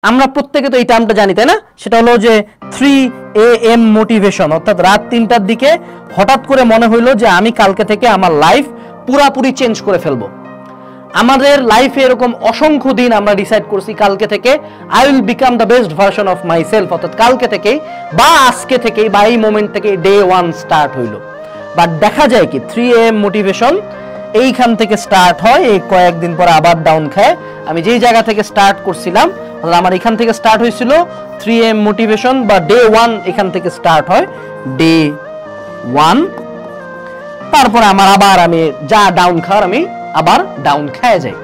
আমরা প্রত্যেকে তো এই টার্মটা জানি, তাই না? সেটা হলো যে 3 AM মোটিভেশন, অর্থাৎ রাত 3টার দিকে হঠাৎ করে মনে হইলো যে আমি কালকে থেকে আমার লাইফ পুরাপুরি চেঞ্জ করে ফেলবো। আমাদের লাইফে এরকম অসংখ্য দিন আমরা ডিসাইড করছি কালকে থেকে I will become the best version of my self, অর্থাৎ কালকে থেকেই বা আজকে থেকেই বা এই মোমেন্ট থেকে ডে 1 স্টার্ট হইলো। বাট দেখা যায় কি 3 AM মোটিভেশন এইখান থেকে স্টার্ট হয়, এই কয়েকদিন পর আবার ডাউন খায়। আমি যেই জায়গা থেকে স্টার্ট করছিলাম, আমার এখান থেকে স্টার্ট হয়েছিল 3 AM মোটিভেশন বা ডে 1, এখান থেকে স্টার্ট হয় ডে 1। তারপরে আমার আবার আমি যা ডাউন খাওয়ার আমি আবার ডাউন খায় যাই।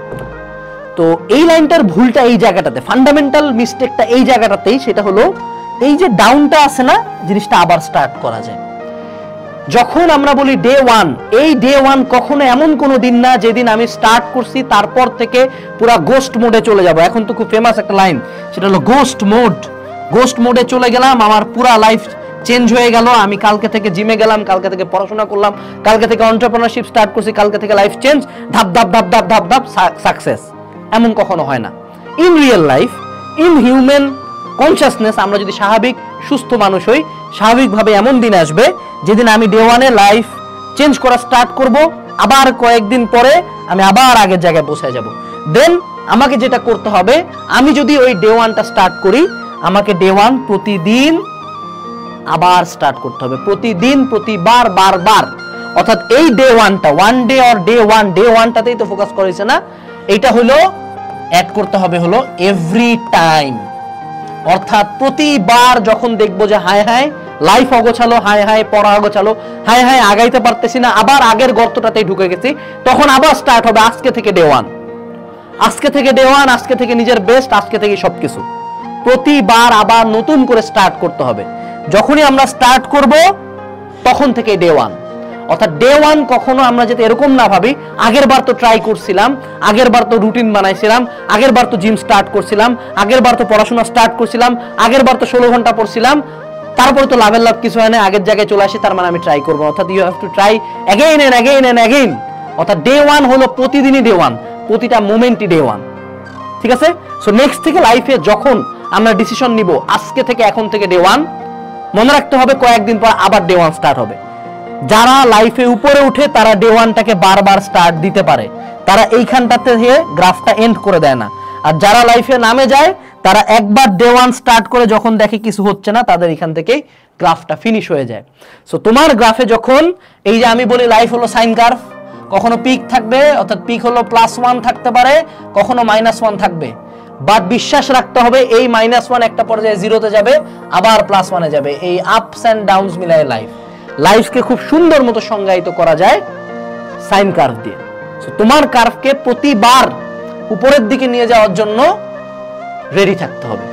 তো এই লাইনটার ভুলটা এই জায়গাটাতে, ফান্ডামেন্টাল মিস্টেকটা এই জায়গাটাতেই, সেটা হলো এই যে ডাউনটা আছে না, জিনিসটা আবার স্টার্ট করা যায়। যখন আমরা বলি ডে 1, এই ডে 1 কখনো এমন কোনো দিন না যেদিন আমি স্টার্ট করছি তারপর থেকে পুরা গোস্ট মোডে চলে যাব। এখন তো খুব ফেমাস একটা লাইন, সেটা হলো গোস্ট মোড। গোস্ট মোডে চলে গেলাম, আমার পুরা লাইফ চেঞ্জ হয়ে গেল, আমি কালকে থেকে জিমে গেলাম, কালকে থেকে পড়াশোনা করলাম, কালকে থেকে এন্টারপ্রেনারশিপ স্টার্ট করছি, কালকে থেকে লাইফ চেঞ্জ, ধাপ ধাপ ধাপ ধাপ ধাপ ধাপ সাকসেস। এমন কখনো হয় না। In real life, in human consciousness, আমরা যদি স্বাভাবিক সুস্থ মানুষ হই, স্বাভাবিকভাবে এমন দিন আসবে যেদিন আমি ডে 1-এ লাইফ চেঞ্জ করা স্টার্ট করব, আবার কয়েকদিন পরে আমি আবার আগের জায়গায় পৌঁছে যাব। দেন আমাকে যেটা করতে হবে, আমি যদি ওই ডে 1টা স্টার্ট করি, আমাকে ডে 1 প্রতিদিন আবার স্টার্ট করতে হবে, প্রতিদিন, প্রতিবার, বারবার। অর্থাৎ এই ডে 1টা, one day or day 1, day 1টাতেই তো ফোকাস করেছে না, এইটা হলো অ্যাড করতে হবে হলো এভরি টাইম। অর্থাৎ প্রতিবার যখন দেখবো যে হায় হায় লাইফ অগোছালো, হায় হায় পড়া অগোছালো, হায় হায় আগাইতে পারতেছি না, আবার আগের গর্তটাতেই ঢুকে গেছি, তখন আবার স্টার্ট হবে আজকে থেকে ডে 1, আজকে থেকে ডে 1, আজকে থেকে নিজের বেস্ট, আজকে থেকে সবকিছু। প্রতিবার আবার নতুন করে স্টার্ট করতে হবে। যখনই আমরা স্টার্ট করব তখন থেকে ডে 1। অর্থাৎ ডে 1 কখনো আমরা যাতে এরকম না ভাবি আগের বার তো ট্রাই করছিলাম, আগের বার তো রুটিন বানাইছিলাম, আগের বার তো জিম স্টার্ট করছিলাম, আগের বার তো পড়াশোনা স্টার্ট করছিলাম, আগের বার তো 16 ঘন্টা পড়ছিলাম, তারপরে তো লাভের লাভ কিছু হয় না, আগের জায়গায় চলে আসি, তার মানে আমি ট্রাই করবো। অর্থাৎ you have to try again and again and again. অর্থাৎ ডে 1 হলো প্রতিদিনই ডে 1, প্রতিটা মোমেন্টই ডে 1। ঠিক আছে? সো নেক্সট থেকে লাইফে যখন আমরা ডিসিশন নিব আজকে থেকে, এখন থেকে ডে 1, মনে রাখতে হবে কয়েকদিন পর আবার ডে 1 স্টার্ট হবে। যারা লাইফে উপরে উঠে তারা ডে 1টাকে বারবার স্টার্ট দিতে পারে, তারা এইখানটাতে গ্রাফটা এন্ড করে দেয় না। আর যারা লাইফে নামে যায় তারা একবার ডে 1 স্টার্ট করে যখন দেখে কিছু হচ্ছে না, তাদের এখান থেকেই গ্রাফটা ফিনিশ হয়ে যায়। সো তোমার গ্রাফে যখন এই যে আমি বলি লাইফ হলো সাইন কার্ভ, কখনো পিক থাকবে, অর্থাৎ পিক হলো +1 থাকতে পারে, কখনো -1 থাকবে। বাট বিশ্বাস রাখতে হবে এই -1 একটা পর্যায়ে 0-তে যাবে, আবার +1-এ যাবে। এই আপস এন্ড ডাউনস মিলায় লাইফকে খুব সুন্দর মতো সংজ্ঞায়িত করা যায় সাইন কার্ভ দিয়ে। সো তোমার কার্ভকে প্রতিবার উপরের দিকে নিয়ে যাওয়ার জন্য রেডি থাকতে হবে।